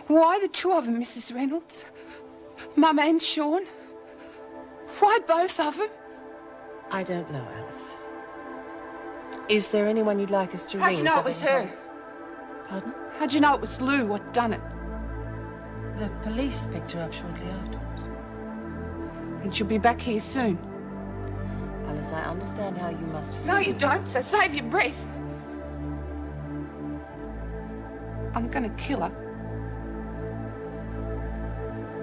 Why the two of them, Mrs. Reynolds? Mum and Sean? Why both of them? I don't know, Alice. Is there anyone you'd like us to ring? How'd you know it was her? Pardon? How'd you know it was Lou what done it? The police picked her up shortly afterwards. Think she'll be back here soon? Alice, I understand how you must feel. No, you don't, so save your breath. I'm gonna kill her.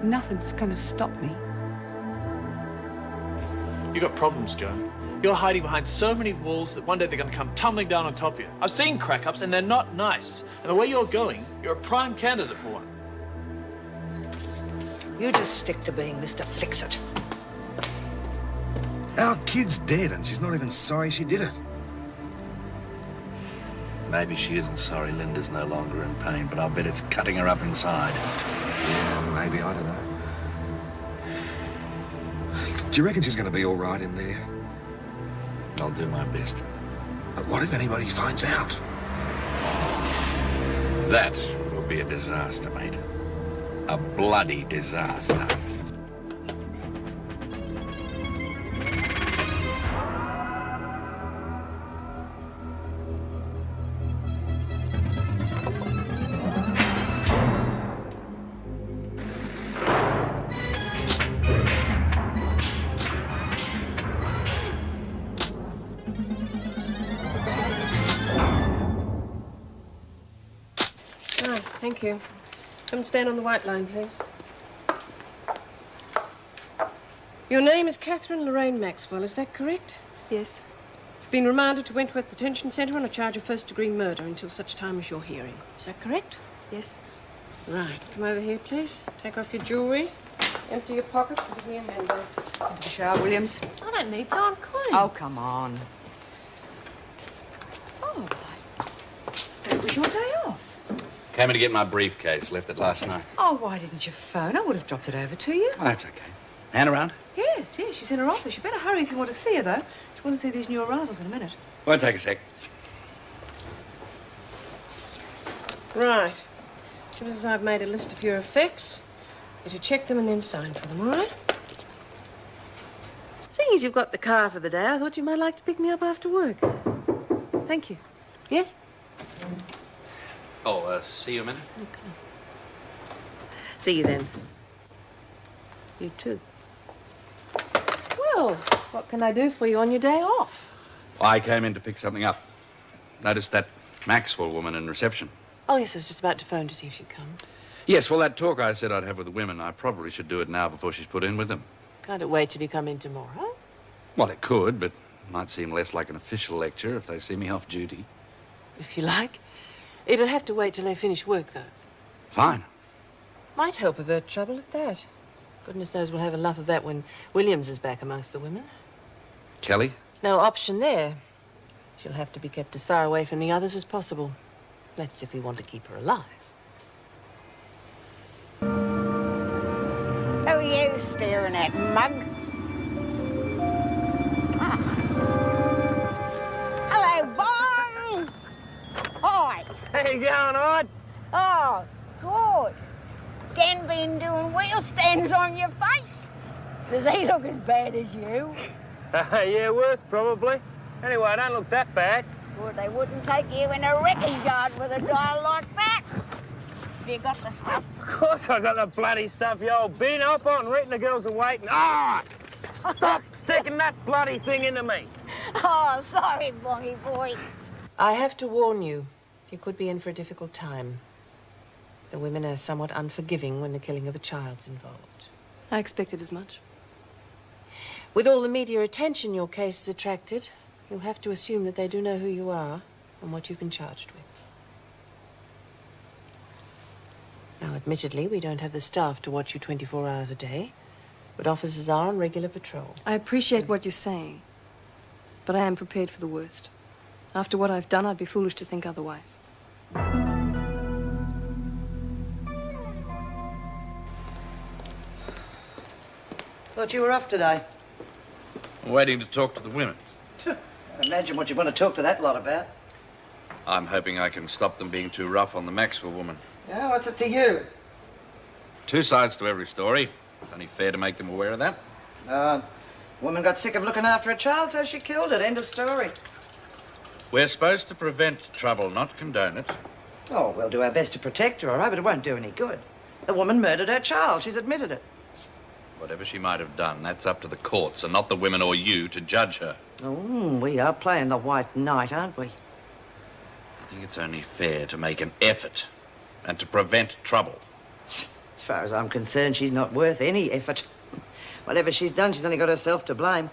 Nothing's gonna stop me. You got problems, Joan. You're hiding behind so many walls that one day they're going to come tumbling down on top of you. I've seen crack-ups, and they're not nice. And the way you're going, you're a prime candidate for one. You just stick to being Mr. Fix-It. Our kid's dead and she's not even sorry she did it. Maybe she isn't sorry Linda's no longer in pain, but I'll bet it's cutting her up inside. Yeah, maybe, I don't know. Do you reckon she's going to be all right in there? I'll do my best. But what if anybody finds out? That will be a disaster, mate. A bloody disaster. Thank you. Come and stand on the white line, please. Your name is Catherine Lorraine Maxwell, is that correct? Yes. You've been remanded to Wentworth Detention Centre on a charge of first-degree murder until such time as your hearing. Is that correct? Yes. Right. Come over here, please. Take off your jewellery. Empty your pockets and give me a handbag. Into the shower, Williams. I don't need to. I'm clean. Oh, come on. Oh, it was your day off. Came in to get my briefcase. Left it last night. Oh, why didn't you phone? I would have dropped it over to you. Oh, that's okay. Anne around? Yes, she's in her office. You better hurry if you want to see her, though. She want to see these new arrivals in a minute. Won't take a sec. Right. As soon as I've made a list of your effects, you to check them and then sign for them, all right? Seeing as you've got the car for the day, I thought you might like to pick me up after work. Thank you. Yes? Oh, see you a minute? Okay. See you then. You too. Well, what can I do for you on your day off? I came in to pick something up. Noticed that Maxwell woman in reception. Oh, yes, I was just about to phone to see if she'd come. Yes, well, that talk I said I'd have with the women, I probably should do it now before she's put in with them. Can't it wait till you come in tomorrow? Well, it could, but it might seem less like an official lecture if they see me off duty. If you like. It'll have to wait till they finish work, though. Fine. Might help avert trouble at that. Goodness knows we'll have enough of that when Williams is back amongst the women. Kelly? No option there. She'll have to be kept as far away from the others as possible. That's if we want to keep her alive. Who are you staring at, mug? Ah. Hello, Barn! Hi. How you going, Odd? Oh, good. Dan been doing wheel stands on your face? Does he look as bad as you? Yeah, worse, probably. Anyway, I don't look that bad. Well, they wouldn't take you in a wrecking yard with a dial like that. Have you got the stuff? Of course I got the bloody stuff, you old bin. Up on, reading the girls are waiting. Ah! Stop sticking that bloody thing into me. Oh, sorry, Bonnie boy. I have to warn you, you could be in for a difficult time. The women are somewhat unforgiving when the killing of a child's involved. I expected as much. With all the media attention your case has attracted, you'll have to assume that they do know who you are and what you've been charged with. Now, admittedly, we don't have the staff to watch you 24 hours a day, but officers are on regular patrol. I appreciate what you're saying, but I am prepared for the worst. After what I've done, I'd be foolish to think otherwise. Thought you were off today. I'm waiting to talk to the women. Imagine what you want to talk to that lot about. I'm hoping I can stop them being too rough on the Maxwell woman. Yeah, what's it to you? Two sides to every story. It's only fair to make them aware of that. Woman got sick of looking after a child, so she killed it. End of story. We're supposed to prevent trouble, not condone it. Oh, we'll do our best to protect her, all right, but it won't do any good. The woman murdered her child. She's admitted it. Whatever she might have done, that's up to the courts and not the women or you to judge her. Oh, we are playing the white knight, aren't we? I think it's only fair to make an effort and to prevent trouble. As far as I'm concerned, she's not worth any effort. Whatever she's done, she's only got herself to blame.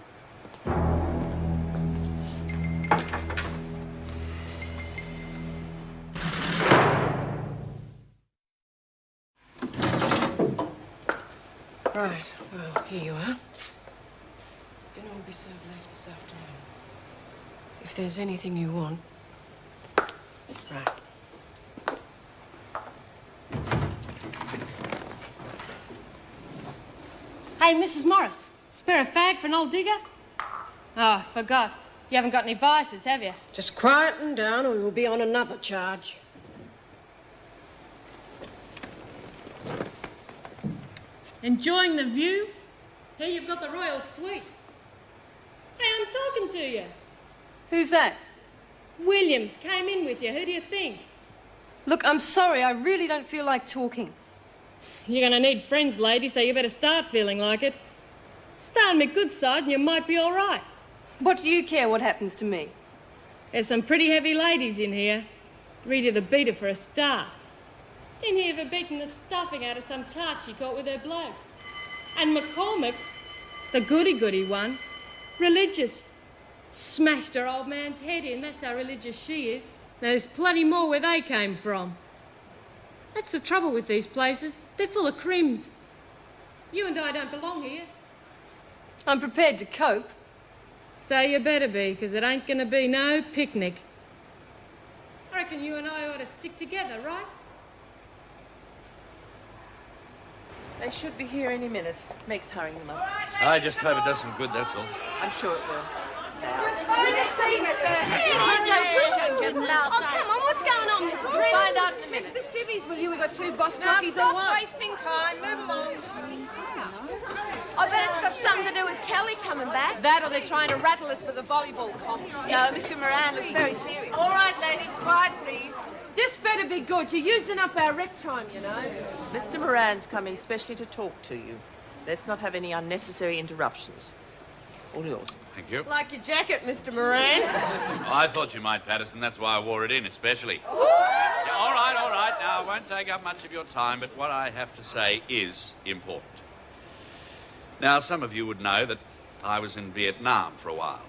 Right, well, here you are. Dinner will be served late this afternoon. If there's anything you want... Right. Hey, Mrs. Morris, spare a fag for an old digger? Oh, forgot. You haven't got any vices, have you? Just quieten down or you'll be on another charge. Enjoying the view? Here you've got the royal suite. Hey, I'm talking to you. Who's that? Williams came in with you. Who do you think? Look, I'm sorry. I really don't feel like talking. You're going to need friends, lady, so you better start feeling like it. Stay on my good side and you might be all right. What do you care what happens to me? There's some pretty heavy ladies in here. Rita the beater for a start. In here for beating the stuffing out of some tart she caught with her bloke. And McCormick, the goody-goody one, religious. Smashed her old man's head in, that's how religious she is. There's plenty more where they came from. That's the trouble with these places. They're full of crims. You and I don't belong here. I'm prepared to cope. So you better be, because it ain't gonna be no picnic. I reckon you and I ought to stick together, right? They should be here any minute. Meg's hurrying them up. I just hope it does some good, that's all. I'm sure it will. Oh, come on, what's going on, Mrs. We'll find out in a minute. The civvies, will you? We got 2 boss Now cookies stop and one. wasting time. Move along. I bet it's got something to do with Kelly coming back. That or they're trying to rattle us for the volleyball comp. No, Mr. Moran looks very serious. All right, ladies, quiet, please. This better be good. You're using up our rec time, you know. Mr. Moran's coming specially to talk to you. Let's not have any unnecessary interruptions. All yours. Thank you. Like your jacket, Mr. Moran. I thought you might, Patterson. That's why I wore it in, especially. Yeah, all right, all right. Now, I won't take up much of your time, but what I have to say is important. Now, some of you would know that I was in Vietnam for a while.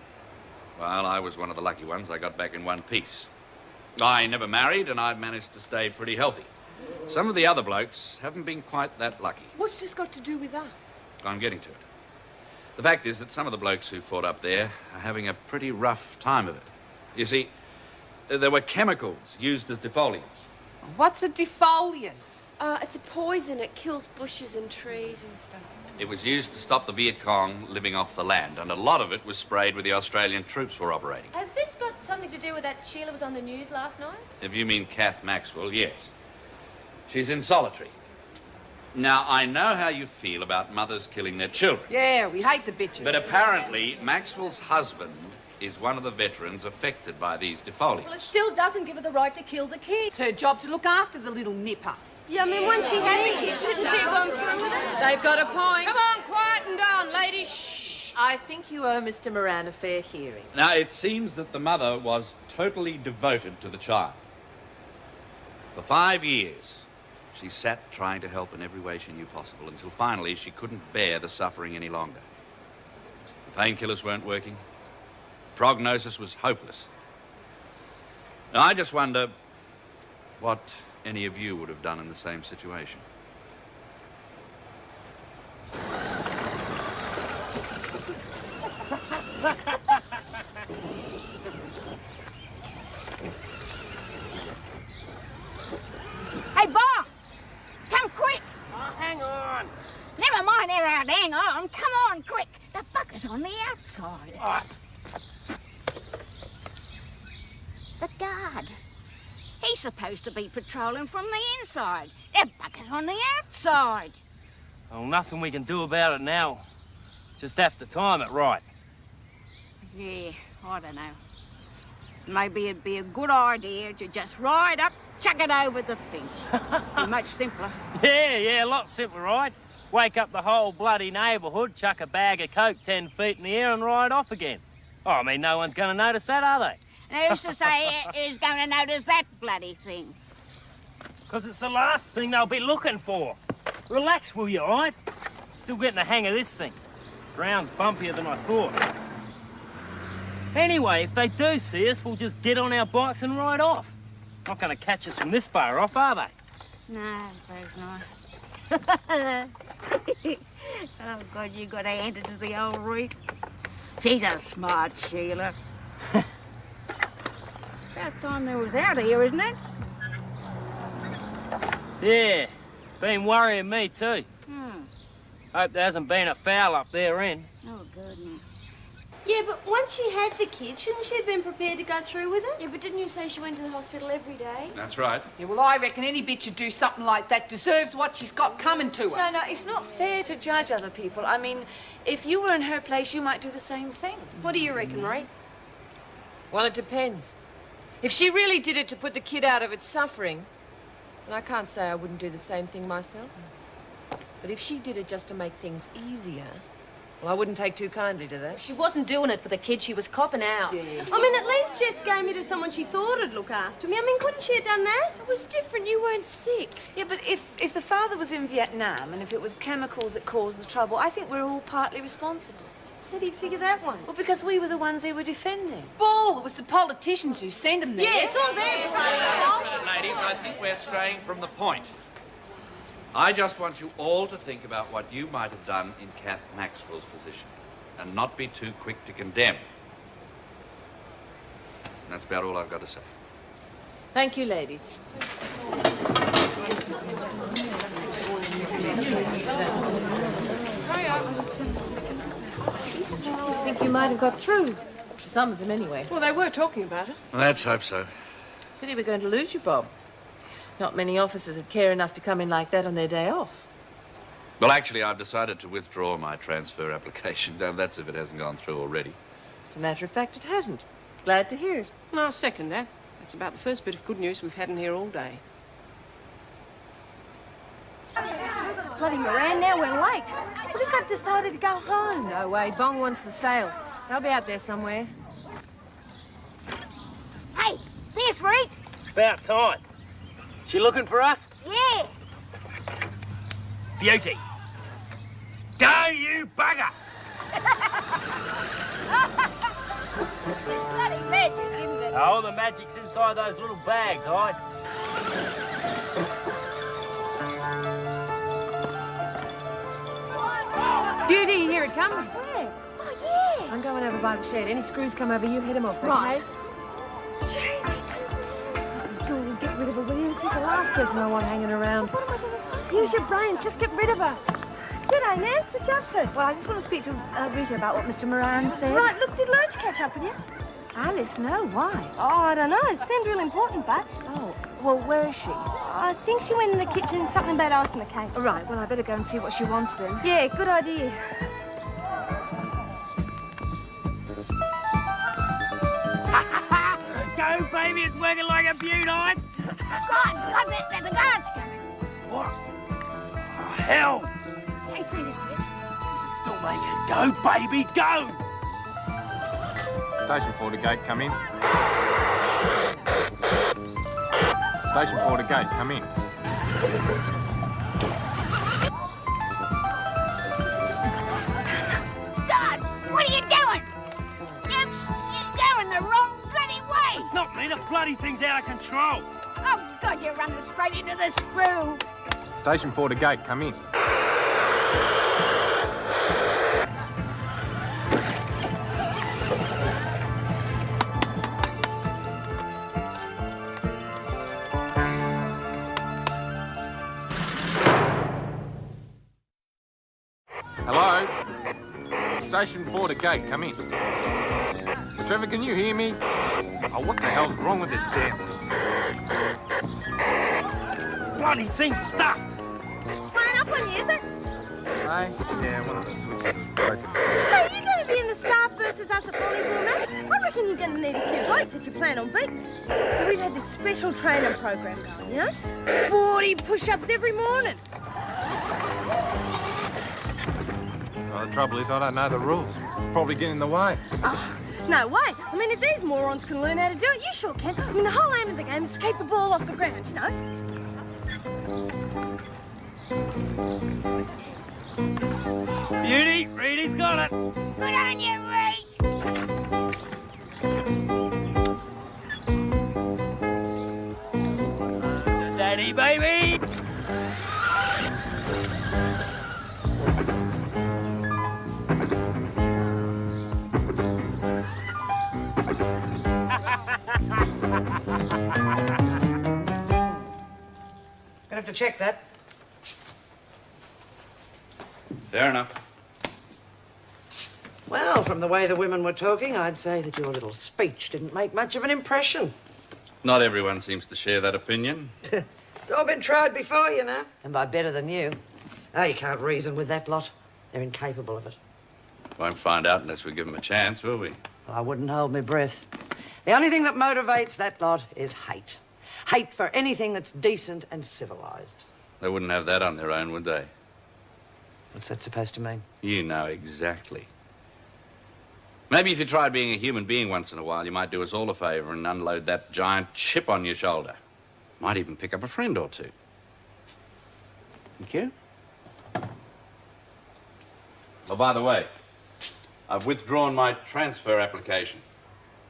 Well, I was one of the lucky ones. I got back in one piece. I never married, and I've managed to stay pretty healthy. Some of the other blokes haven't been quite that lucky. What's this got to do with us? I'm getting to it. The fact is that some of the blokes who fought up there are having a pretty rough time of it. You see, there were chemicals used as defoliants. What's a defoliant? It's a poison. It kills bushes and trees and stuff. It was used to stop the Viet Cong living off the land, and a lot of it was sprayed where the Australian troops were operating. Has this got something to do with that Sheila was on the news last night? If you mean Kath Maxwell, yes. She's in solitary. Now, I know how you feel about mothers killing their children. Yeah, we hate the bitches. But apparently, Maxwell's husband is one of the veterans affected by these defoliants. Well, it still doesn't give her the right to kill the kid. It's her job to look after the little nipper. Yeah, I mean, once she had the kid, shouldn't she have gone through with it? They've got a point. Come on, quieten down, ladies. Shh. I think you owe Mr. Moran a fair hearing. Now, it seems that the mother was totally devoted to the child. For 5 years, she sat trying to help in every way she knew possible until finally she couldn't bear the suffering any longer. The painkillers weren't working. The prognosis was hopeless. Now, I just wonder what any of you would have done in the same situation. Hey, Bob! Come quick! Oh, hang on. Never mind about hang on. Come on, quick. The bucker's on the outside. Oh. The guard. He We're supposed to be patrolling from the inside. They're buggers on the outside. Well, nothing we can do about it now. Just have to time it right. Yeah, I don't know. Maybe it'd be a good idea to just ride up, chuck it over the fence. Be much simpler. Yeah, a lot simpler, right? Wake up the whole bloody neighbourhood, chuck a bag of coke 10 feet in the air and ride off again. Oh, I mean, no one's going to notice that, are they? And who's to say who's going to notice that bloody thing? Because it's the last thing they'll be looking for. Relax, will you, all right? Still getting the hang of this thing. Ground's bumpier than I thought. Anyway, if they do see us, we'll just get on our bikes and ride off. Not going to catch us from this far off, are they? No, I suppose not. Oh, God, you got to hand it to the old Reed. She's a smart Sheila. About time they was out of here, isn't it? Yeah, been worrying me too. Hope there hasn't been a foul up their end. Oh, goodness. Yeah, but once she had the kid, shouldn't she have been prepared to go through with it? Yeah, but didn't you say she went to the hospital every day? That's right. Yeah, well, I reckon any bitch who'd do something like that deserves what she's got coming to her. No, it's not fair to judge other people. I mean, if you were in her place, you might do the same thing. What do you reckon, Ray? Well, it depends. If she really did it to put the kid out of its suffering, then I can't say I wouldn't do the same thing myself. But if she did it just to make things easier, well, I wouldn't take too kindly to that. She wasn't doing it for the kid, she was copping out. I mean, at least Jess gave me to someone she thought would look after me. I mean, couldn't she have done that? It was different. You weren't sick. Yeah, but if the father was in Vietnam and if it was chemicals that caused the trouble, I think we're all partly responsible. How do you figure that one? Well, because we were the ones they were defending. Bull! It was the politicians who sent them there. Yeah, it's all their bloody Ladies, I think we're straying from the point. I just want you all to think about what you might have done in Kath Maxwell's position and not be too quick to condemn. And that's about all I've got to say. Thank you, ladies. Hurry up. I think you might have got through. To some of them, anyway. Well, they were talking about it. Let's hope so. Pity we're going to lose you, Bob. Not many officers would care enough to come in like that on their day off. Well, actually, I've decided to withdraw my transfer application. That's if it hasn't gone through already. As a matter of fact, it hasn't. Glad to hear it. No, I'll second that. That's about the first bit of good news we've had in here all day. Bloody Moran, now we're late. What if they've decided to go home? No way. Bong wants the sale. They'll be out there somewhere. Hey, there's Reed. About time. She looking for us? Yeah. Beauty. Go, you bugger! Bloody magic, isn't it? Oh, the magic's inside those little bags, Hyde. Beauty, here it comes. Where? Oh, yeah. I'm going over by the shed. Any screws come over, you hit them off, okay? Right. Jeez, here comes Nance. Go get rid of her, will you? She's the last person I want hanging around. What am I going to say? Use your brains. Just get rid of her. G'day, Nance. What you up to? Well, I just want to speak to Rita about what Mr. Moran said. Right, look, did Lurch catch up with you? Alice, no. Why? Oh, I don't know. It seemed real important, but Oh, well, where is she? I think she went in the kitchen, something about icing the cake. All right, well, I better go and see what she wants then. Yeah, good idea. Go, baby, it's working like a beaut, Hyde. God, the guard's coming. What? Oh, hell! Ain't seen this yet. Still make it. Go, baby, go! Station 4 to gate, come in. Station 4 to gate, come in. God, what are you doing? You're going the wrong bloody way. It's not me, the bloody thing's out of control. Oh, God, you're running straight into the screw. Station 4 to gate, come in. Hello? Station 4 to gate, come in. Trevor, can you hear me? Oh, what the hell's wrong with this damn thing? bloody thing's stuffed. Playing up on you, is it? Hey? Yeah, one of the switches is broken. Hey, you going to be in the staff versus us at volleyball match? I reckon you're going to need a few blokes if you plan on beating us. So we've had this special training program going, you know? 40 push-ups every morning. Well, the trouble is I don't know the rules. Probably get in the way. Oh, no way. I mean, if these morons can learn how to do it, you sure can. I mean, the whole aim of the game is to keep the ball off the ground, you know? Beauty, Reedy's got it. Good on you, Reed. Daddy, baby. Gonna have to check that. Fair enough. Well, from the way the women were talking, I'd say that your little speech didn't make much of an impression. Not everyone seems to share that opinion. It's all been tried before, you know. And by better than you. Oh, you can't reason with that lot. They're incapable of it. Won't find out unless we give them a chance, will we? Well, I wouldn't hold my breath. The only thing that motivates that lot is hate. Hate for anything that's decent and civilised. They wouldn't have that on their own, would they? What's that supposed to mean? You know exactly. Maybe if you tried being a human being once in a while, you might do us all a favour and unload that giant chip on your shoulder. Might even pick up a friend or two. Thank you. Oh, by the way, I've withdrawn my transfer application.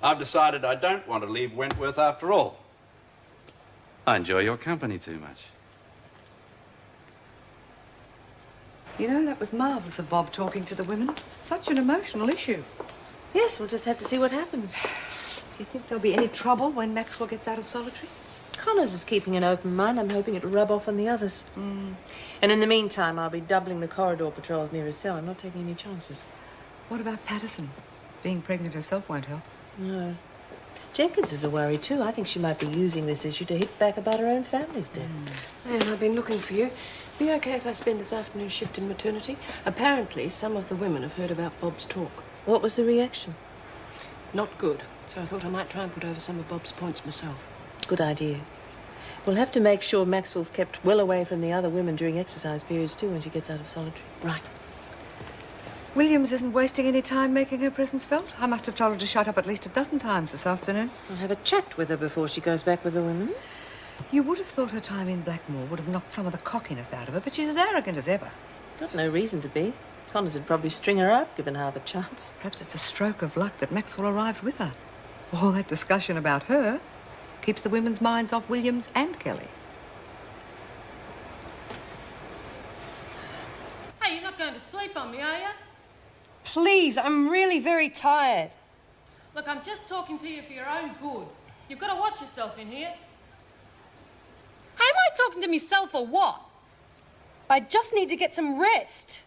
I've decided I don't want to leave Wentworth after all. I enjoy your company too much. You know, that was marvellous of Bob talking to the women. Such an emotional issue. Yes, we'll just have to see what happens. Do you think there'll be any trouble when Maxwell gets out of solitary? Connors is keeping an open mind. I'm hoping it'll rub off on the others. And in the meantime, I'll be doubling the corridor patrols near his cell. I'm not taking any chances. What about Patterson? Being pregnant herself won't help. No. Jenkins is a worry, too. I think she might be using this issue to hit back about her own family's death. Man, I've been looking for you. Be okay if I spend this afternoon shift in maternity? Apparently, some of the women have heard about Bob's talk. What was the reaction? Not good. So I thought I might try and put over some of Bob's points myself. Good idea. We'll have to make sure Maxwell's kept well away from the other women during exercise periods, too, when she gets out of solitary. Right. Williams isn't wasting any time making her presence felt. I must have told her to shut up at least a dozen times this afternoon. I'll have a chat with her before she goes back with the women. You would have thought her time in Blackmore would have knocked some of the cockiness out of her, but she's as arrogant as ever. Got no reason to be. Connors would probably string her up, given half a chance. Perhaps it's a stroke of luck that Maxwell arrived with her. All that discussion about her keeps the women's minds off Williams and Kelly. Hey, you're not going to sleep on me, are you? Please, I'm really very tired. Look, I'm just talking to you for your own good. You've got to watch yourself in here. Hey, am I talking to myself or what? I just need to get some rest.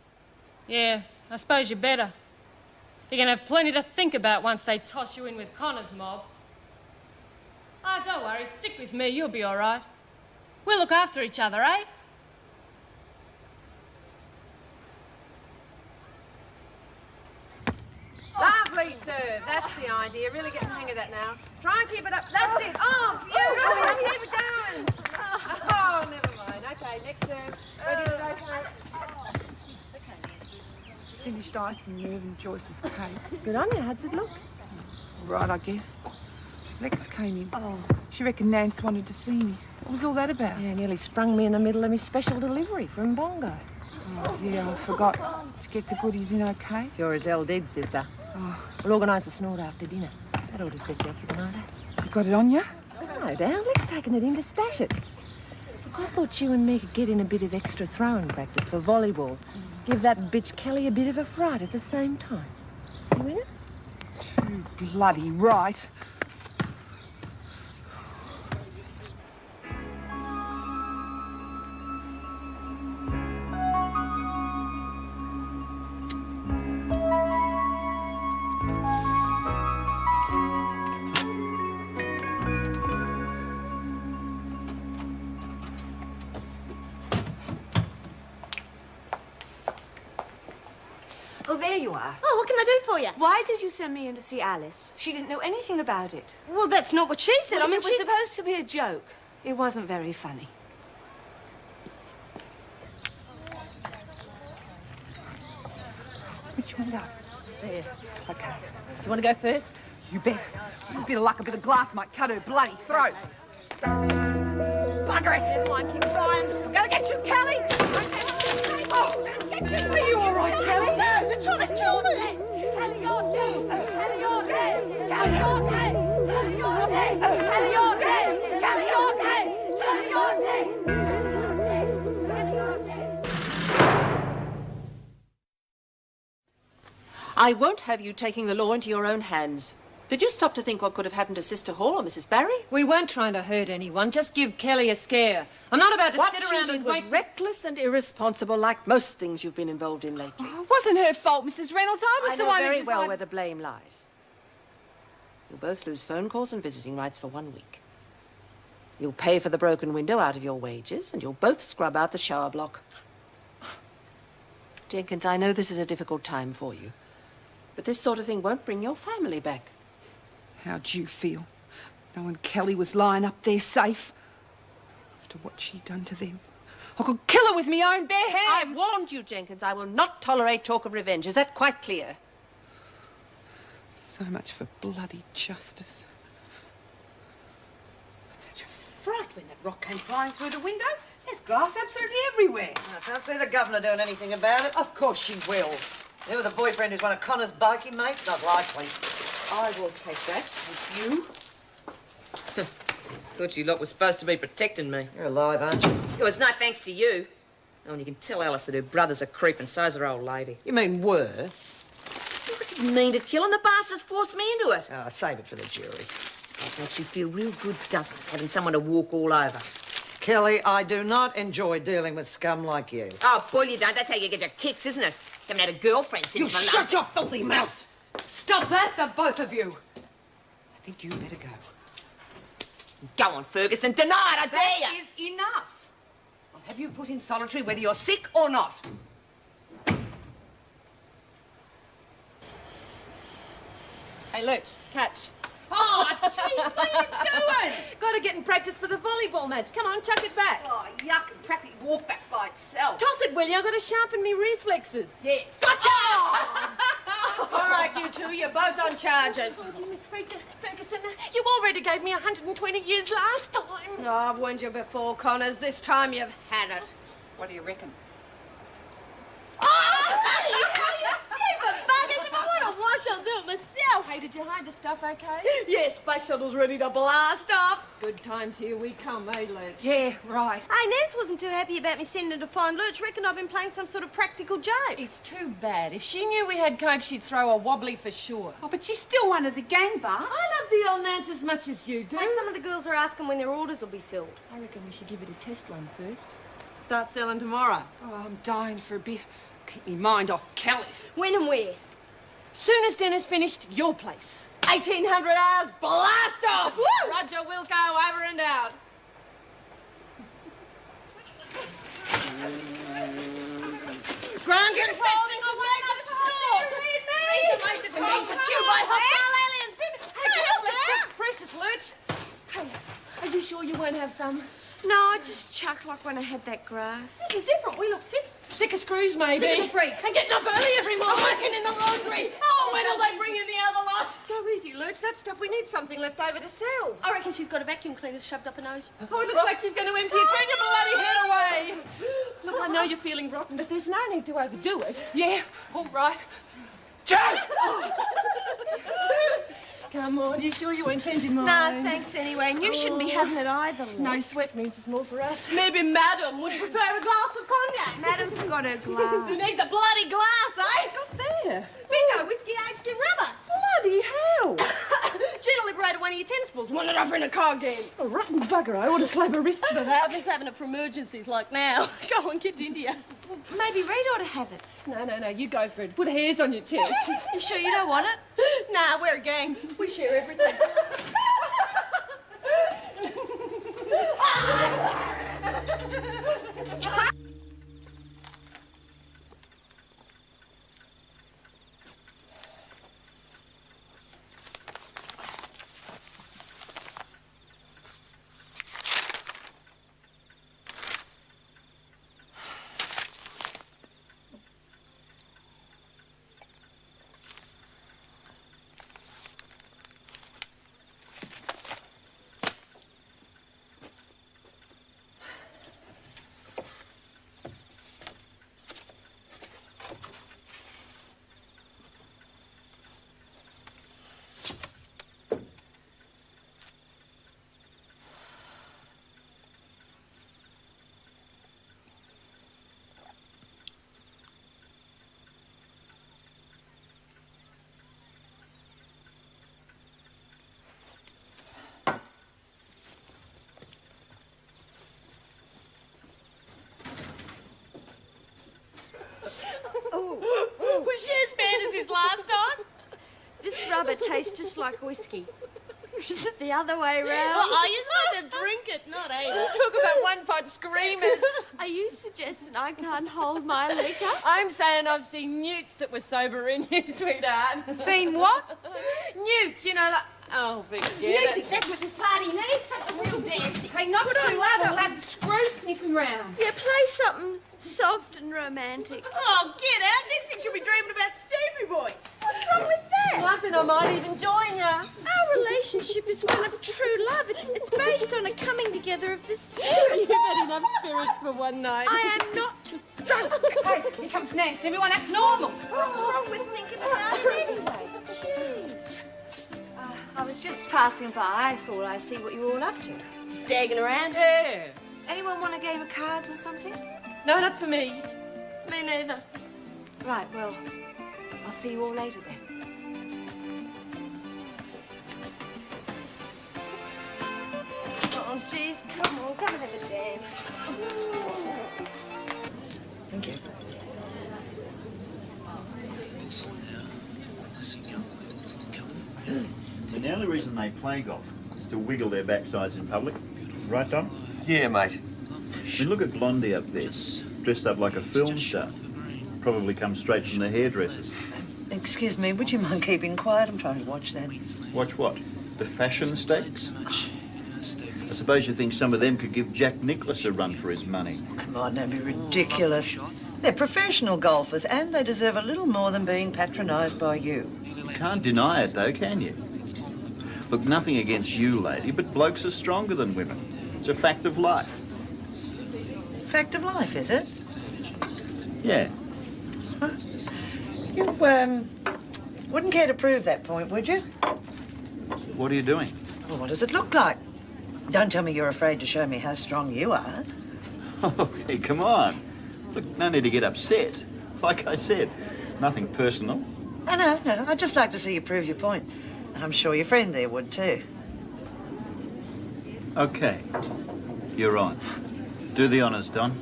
Yeah, I suppose you better. You're going to have plenty to think about once they toss you in with Connor's mob. Ah, don't worry. Stick with me. You'll be all right. We'll look after each other, eh? Lovely, sir. That's the idea. Really get the hang of that now. Try and keep it up. That's it. Oh, beautiful. Keep it going. Oh, never mind. Okay, next turn. Ready to rotate? Finished icing Mervyn Joyce's cake. Good on you. How's it look? Right, I guess. Lex came in. Oh. She reckoned Nance wanted to see me. What was all that about? Yeah, nearly sprung me in the middle of my special delivery from Bongo. Oh, yeah, I forgot. Did you get the goodies in okay? Sure as hell did, sister. Oh. We'll organise a snort after dinner. That ought to set you up for the night, eh? You got it on you? There's no doubt. Lex taking it in to stash it. Look, I thought you and me could get in a bit of extra throwing practice for volleyball. Give that bitch Kelly a bit of a fright at the same time. You in it? Too bloody right. there you are. Oh, what can I do for you? Why did you send me in to see Alice? She didn't know anything about it. Well, that's not what she said. Well, I mean, it was supposed to be a joke. It wasn't very funny. Which one go? There. Okay. Do you want to go first? You bet. A bit of luck, a bit of glass might cut her bloody throat. Bugger it! Never mind, keep trying. I'm gonna get you, Kelly! Oh, get you! Are you all right, Kelly? No, they're trying to kill me! Kelly, you're dead! Kelly, you're dead! Kelly, you're dead! Kelly, you're dead! Kelly, you're dead! Kelly, you're dead! Kelly, you're dead! I won't have you taking the law into your own hands. Did you stop to think what could have happened to Sister Hall or Mrs. Barry? We weren't trying to hurt anyone, just give Kelly a scare. I'm not about to What sit she around did and was wait... reckless and irresponsible, like most things you've been involved in lately. Oh, it wasn't her fault, Mrs. Reynolds. I was I the know one very who well decided... where the blame lies. You'll both lose phone calls and visiting rights for 1 week. You'll pay for the broken window out of your wages, and you'll both scrub out the shower block. Jenkins, I know this is a difficult time for you, but this sort of thing won't bring your family back. How'd you feel? Knowing Kelly was lying up there safe? After what she'd done to them. I could kill her with my own bare hands. I've warned you, Jenkins. I will not tolerate talk of revenge. Is that quite clear? So much for bloody justice. Such a fright when that rock came flying through the window. There's glass absolutely everywhere. I can't see the governor doing anything about it. Of course she will. There with a boyfriend who's one of Connor's bikie mates? Not likely. I will take that. Thank you. Thought you lot were supposed to be protecting me. You're alive, aren't you? It was no thanks to you. Oh, and you can tell Alice that her brother's a creep and so's her old lady. You mean were? I didn't mean to kill him. The bastards forced me into it. Oh, save it for the jury. That makes you feel real good, doesn't it? Having someone to walk all over. Kelly, I do not enjoy dealing with scum like you. Oh, bull, you don't. That's how you get your kicks, isn't it? Haven't had a girlfriend since You shut your filthy mouth! Stop that, the both of you! I think you better go. Go on, Ferguson. Deny it, I dare you. That is enough. I'll have you put in solitary whether you're sick or not. Hey, Lurch, catch. Oh, jeez, what are you doing? Got to get in practice for the volleyball match. Come on, chuck it back. Oh, yuck, and practically walk back by itself. Toss it, will you? I've got to sharpen me reflexes. Yeah. Gotcha! All right, you two, you're both on charges. Oh, gee, Miss Ferguson, you already gave me 120 years last time. Oh, I've warned you before, Connors. This time you've had it. What do you reckon? Oh, bloody hell, you stupid buggers! If I want to wash, I'll do it myself. Hey, did you hide the stuff okay? Yes, Space Shuttle's ready to blast off. Good times, here we come, eh, Lurch? Yeah, right. Hey, Nance wasn't too happy about me sending her to find Lurch. Reckon I've been playing some sort of practical joke. It's too bad. If she knew we had coke, she'd throw a wobbly for sure. Oh, but she's still one of the gang, Bart. I love the old Nance as much as you do. Hey, some of the girls are asking when their orders will be filled. I reckon we should give it a test run first. Start selling tomorrow. Oh, I'm dying for a bit. Keep me mind off Kelly. When and where? Soon as dinner's finished, your place. 1800 hours, blast off! Woo! Roger Wilco, over and out. Ground controlling away the support! Read me! Being pursued by hostile aliens! That's precious, Lurch. Hey, are you sure you won't have some? No, I just chucked like when I had that grass. This is different. We look sick. Sick of screws, maybe. Sick of the freak. And getting up early every morning. I'm working in the laundry. Oh, when'll they bring in the other lot? Go easy, Lurch. That stuff, we need something left over to sell. I reckon she's got a vacuum cleaner shoved up her nose. Oh, it looks like she's going to empty it. Turn your bloody head away. Look, I know you're feeling rotten, but there's no need to overdo it. Yeah, all right. Joe! Come on, you sure you won't change your mind? No, thanks anyway, and you shouldn't be having it either, Lex. No sweat means it's more for us. Maybe Madam would prefer a glass of cognac. Madam forgot her glass. Who needs a bloody glass, eh? Got there. Bingo, whiskey aged in rubber. Bloody hell. Gina liberated one of your tennis balls. Wanted off in a car game. A rotten bugger. I ought to slap her wrists for that. I've been saving it for emergencies like now. Go on, get to India. Well, maybe Reed ought to have it. No, you go for it. Put hairs on your chest. You sure you don't want it? Nah, we're a gang. We share everything. rubber tastes just like whiskey. Is it the other way round? Oh, you're supposed to drink it, not eat it. Talk about one-pot screamers. Are you suggesting I can't hold my liquor? I'm saying I've seen newts that were sober in you, sweetheart. Seen what? Newts, you know, like... Oh, forget Music, it. that's what this party needs. Something real dancing. Hey, not too loud. I'll have the screw sniffing round. Yeah, play something soft and romantic. Oh, get out. Next thing she'll be dreaming about Stevie Boy. What's wrong with that? Laughing, I might even join you. Our relationship is one of true love. It's based on a coming together of the spirit. You've had enough spirits for one night. I am not drunk. Hey, here comes Nance. Everyone act normal. What's wrong with thinking about it anyway? Jeez. I was just passing by. I thought I'd see what you were all up to. Just dagging around? Yeah. Anyone want a game of cards or something? No, not for me. Me neither. Right, well, I'll see you all later then. Oh, jeez, come on, come have a dance. Thank you. The only reason they play golf is to wiggle their backsides in public. Right, Dom? Yeah, mate. I mean, look at Blondie up there, dressed up like a film star. Probably comes straight from the hairdressers. Excuse me, would you mind keeping quiet? I'm trying to watch that. Watch what? The fashion stakes? I suppose you think some of them could give Jack Nicklaus a run for his money. Come on, don't be ridiculous. They're professional golfers and they deserve a little more than being patronised by you. Can't deny it, though, can you? Look, nothing against you, lady, but blokes are stronger than women. It's a fact of life. Fact of life, is it? Yeah. You, wouldn't care to prove that point, would you? What are you doing? Well, what does it look like? Don't tell me you're afraid to show me how strong you are. Okay, come on. Look, no need to get upset. Like I said, nothing personal. Oh, no, I'd just like to see you prove your point. I'm sure your friend there would too. Okay. You're on. Do the honours, Don.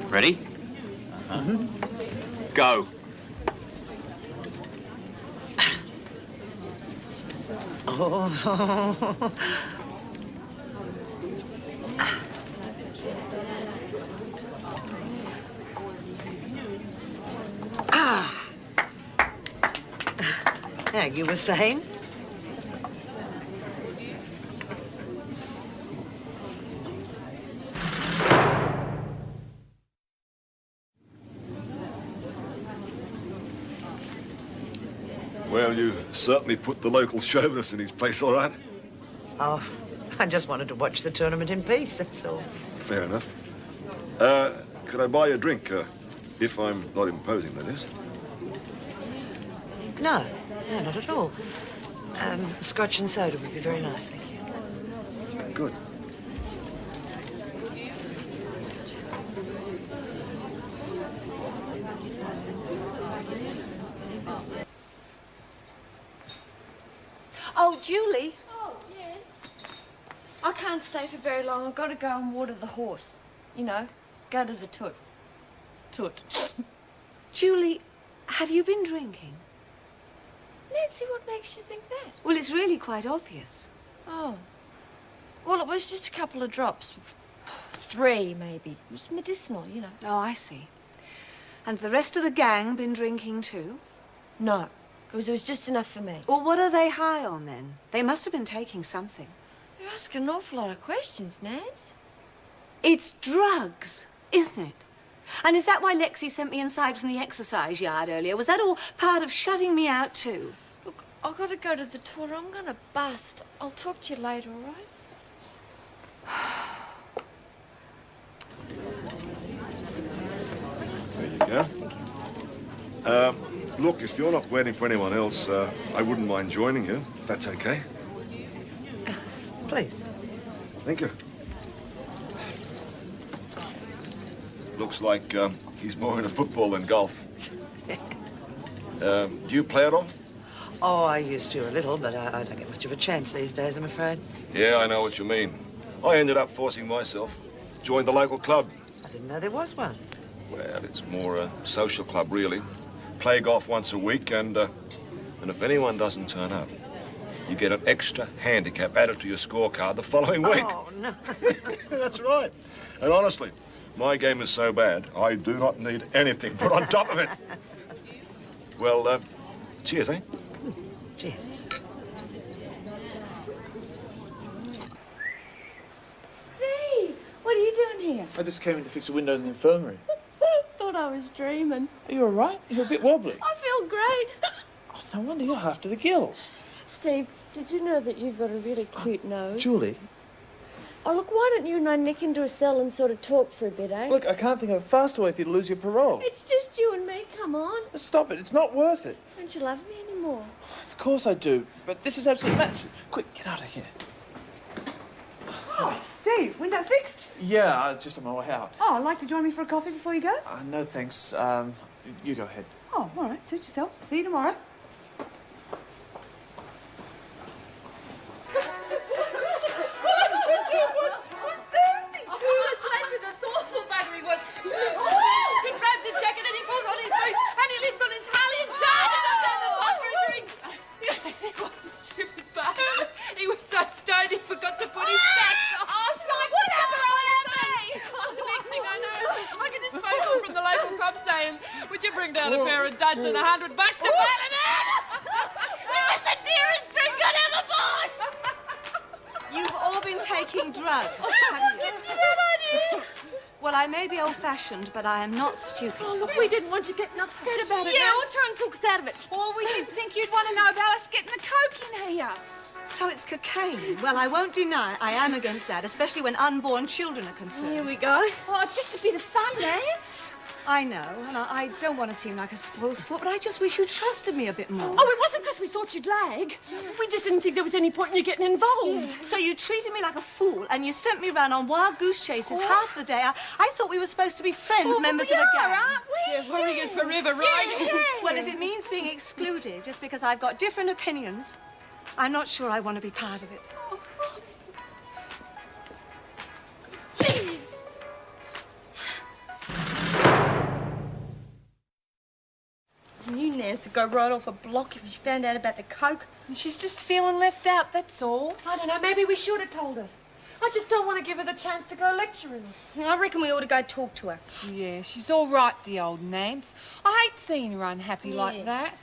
Ready? Go. Oh. Now, you were saying? Well, you certainly put the local chauvinist in his place, all right. Oh, I just wanted to watch the tournament in peace, that's all. Fair enough. Could I buy you a drink? If I'm not imposing, that is. No, not at all. Scotch and soda would be very nice, thank you. Good. Oh, Julie. Oh, yes? I can't stay for very long. I've got to go and water the horse. You know, go to the toot. Toot. Julie, have you been drinking? Nancy, what makes you think that? Well, it's really quite obvious. Oh. Well, it was just a couple of drops. 3, maybe. It was medicinal, you know. Oh, I see. And the rest of the gang been drinking too? No, because it was just enough for me. Well, what are they high on then? They must have been taking something. You're asking an awful lot of questions, Nance. It's drugs, isn't it? And is that why Lexi sent me inside from the exercise yard earlier? Was that all part of shutting me out too? Look, I've got to go to the tour. I'm going to bust. I'll talk to you later, all right? There you go. Look, if you're not waiting for anyone else, I wouldn't mind joining you, if that's okay. Please. Thank you. Looks like he's more into football than golf. Do you play at all? Oh, I used to a little, but I don't get much of a chance these days, I'm afraid. Yeah, I know what you mean. I ended up forcing myself. Joined the local club. I didn't know there was one. Well, it's more a social club, really. Play golf once a week, and if anyone doesn't turn up, you get an extra handicap added to your scorecard the following week. Oh, no. That's right. And honestly, my game is so bad, I do not need anything put on top of it. Well, cheers, eh? Cheers. Steve, what are you doing here? I just came in to fix a window in the infirmary. Thought I was dreaming. Are you all right? You're a bit wobbly. I feel great. Oh, no wonder you're half to the gills. Steve, did you know that you've got a really cute nose? Julie. Oh, look, why don't you and I nick into a cell and sort of talk for a bit, eh? Look, I can't think of a faster way for you to lose your parole. It's just you and me, come on. Stop it, it's not worth it. Don't you love me anymore? Of course I do, but this is absolutely madness. Quick, get out of here. Oh, Steve, window fixed? Yeah, just on my way out. Oh, like to join me for a coffee before you go? No, thanks. You go ahead. Oh, all right. Suit yourself. See you tomorrow. He grabs his jacket and he pulls on his boots and he lives on his Harley and charges up down the block for a drink. He was a stupid bastard. He was so stoned he forgot to put his socks on. Oh, whatever on me! The next thing I know, I get this phone call from the local cop saying, would you bring down a pair of duds and $100 to bail him out? It was the dearest drink I'd ever bought! You've all been taking drugs, haven't you? It's a good idea. Well, I may be old-fashioned, but I am not stupid. Oh, look, we didn't want you getting upset about it. Yeah, Now- or trying to talk us out of it. Or we didn't think you'd want to know about us getting the coke in here. So it's cocaine. Well, I won't deny I am against that, especially when unborn children are concerned. Here we go. Oh, it's just a bit of fun, Nance. I know, and I don't want to seem like a spoilsport, but I just wish you trusted me a bit more. Oh, it wasn't because we thought you'd lag. We just didn't think there was any point in you getting involved. So you treated me like a fool, and you sent me round on wild goose chases half the day. I thought we were supposed to be friends, members of a gang. aren't we? Yeah, warriors forever, right? Well, if it means being excluded just because I've got different opinions, I'm not sure I want to be part of it. Jeez! You, Nance, would go right off a block if you found out about the coke. She's just feeling left out, that's all. I don't know, maybe we should have told her. I just don't want to give her the chance to go lecturing us. I reckon we ought to go talk to her. Yeah, she's all right, the old Nance. I hate seeing her unhappy like that.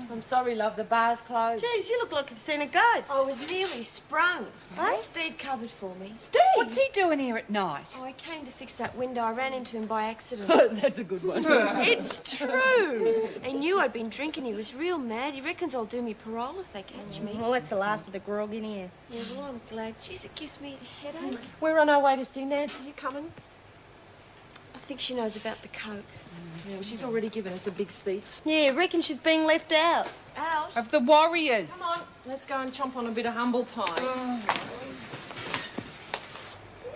I'm sorry, love, the bar's closed. Jeez, you look like you've seen a ghost. I was nearly sprung. Eh? Steve covered for me. Steve? What's he doing here at night? Oh, I came to fix that window. I ran into him by accident. That's a good one. It's true. He knew I'd been drinking. He was real mad. He reckons I'll do me parole if they catch me. Well, that's the last of the grog in here. Yeah, well, I'm glad. Jeez, it gives me a headache. We're on our way to see Nancy. You coming? I think she knows about the coke. Yeah, well, she's already given us a big speech. Yeah, reckon she's being left out. Out? Of the warriors. Come on, let's go and chomp on a bit of humble pie.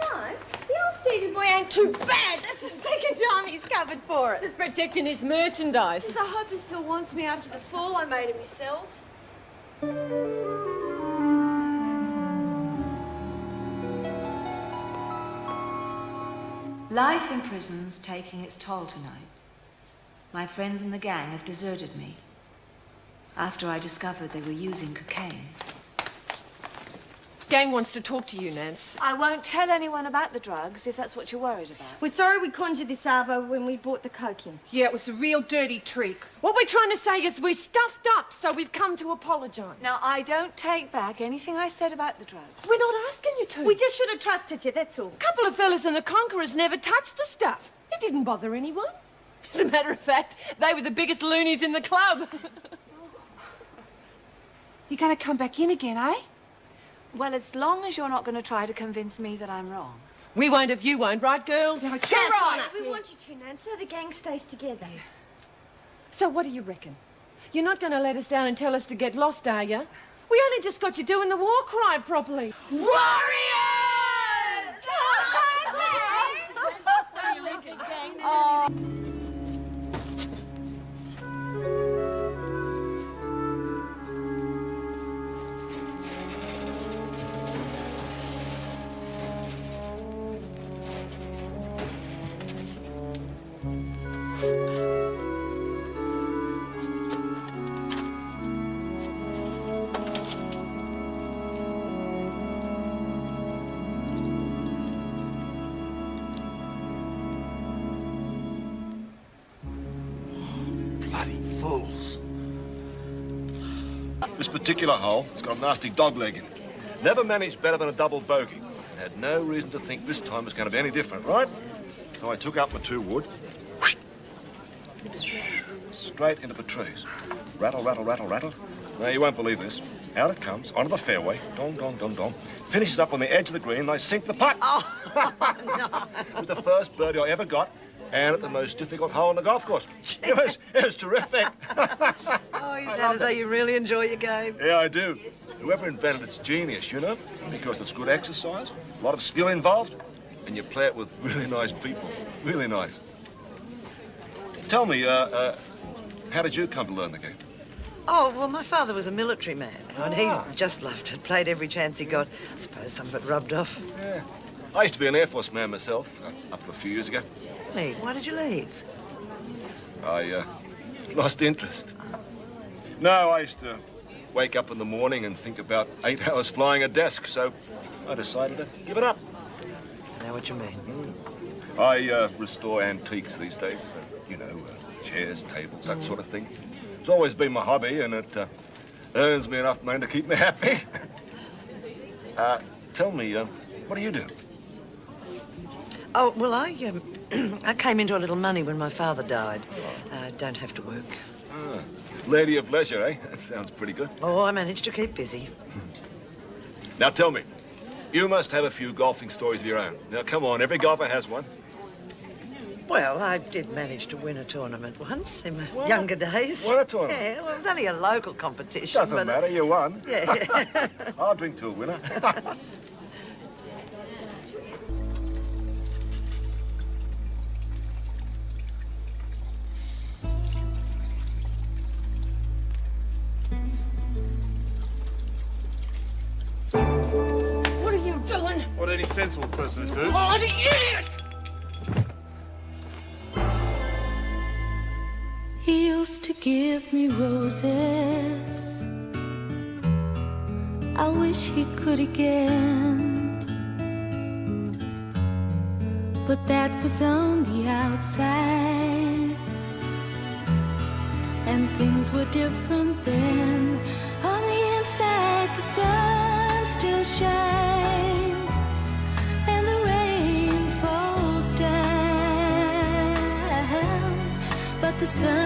No, the old Stevie boy ain't too bad. That's the second time he's covered for us. Just protecting his merchandise. I hope he still wants me after the fall I made of myself. Life in prison's taking its toll tonight. My friends in the gang have deserted me after I discovered they were using cocaine. Gang wants to talk to you, Nance. I won't tell anyone about the drugs if that's what you're worried about. We're sorry we conjured this Arvo when we brought the coke in. Yeah, it was a real dirty trick. What we're trying to say is we stuffed up, so we've come to apologise. Now, I don't take back anything I said about the drugs. We're not asking you to. We just should have trusted you, that's all. A couple of fellas in the Conquerors never touched the stuff. It didn't bother anyone. As a matter of fact, they were the biggest loonies in the club. You're going to come back in again, eh? Well, as long as you're not going to try to convince me that I'm wrong. We won't if you won't, right, girls? No, That's right. on it. We want you to, Nan, so the gang stays together. So what do you reckon? You're not going to let us down and tell us to get lost, are you? We only just got you doing the war cry properly. Warriors! What do you reckon, gang? fools. This particular hole has got a nasty dog leg in it. Never managed better than a double bogey. Had no reason to think this time was going to be any different, right? So I took up my 2 wood, whoosh, straight into the trees. Rattle, rattle, rattle, rattle. Now, you won't believe this. Out it comes, onto the fairway, dong, dong, dong, dong. Finishes up on the edge of the green, and I sink the putt. Oh, no. It was the first birdie I ever got, and at the most difficult hole on the golf course. It was terrific. Oh, you sound as though you really enjoy your game. Yeah, I do. Whoever invented it's genius, you know, because it's good exercise, a lot of skill involved, and you play it with really nice people. Really nice. Tell me, how did you come to learn the game? Oh, well, my father was a military man, and he just loved it, played every chance he got. I suppose some of it rubbed off. Yeah. I used to be an Air Force man myself, up to a few years ago. Really? Why did you leave? I lost interest. No, I used to wake up in the morning and think about 8 hours flying a desk, so I decided to give it up. I know what you mean. I restore antiques these days, you know, chairs, tables, that sort of thing. It's always been my hobby, and it earns me enough money to keep me happy. Tell me, what do you do? Oh, well, I came into a little money when my father died. I don't have to work. Lady of leisure, eh? That sounds pretty good. Oh, I managed to keep busy. Now, tell me, you must have a few golfing stories of your own. Now, come on, every golfer has one. Well, I did manage to win a tournament once in my younger days. Won a tournament? Yeah, well, it was only a local competition. Doesn't matter, you won. Yeah. I'll drink to a winner. What are you doing? What any sensible person would do. Bloody idiot! He used to give me roses. I wish he could again. But that was on the outside, and things were different then. On the inside, the sun still shines, and the rain falls down, but the sun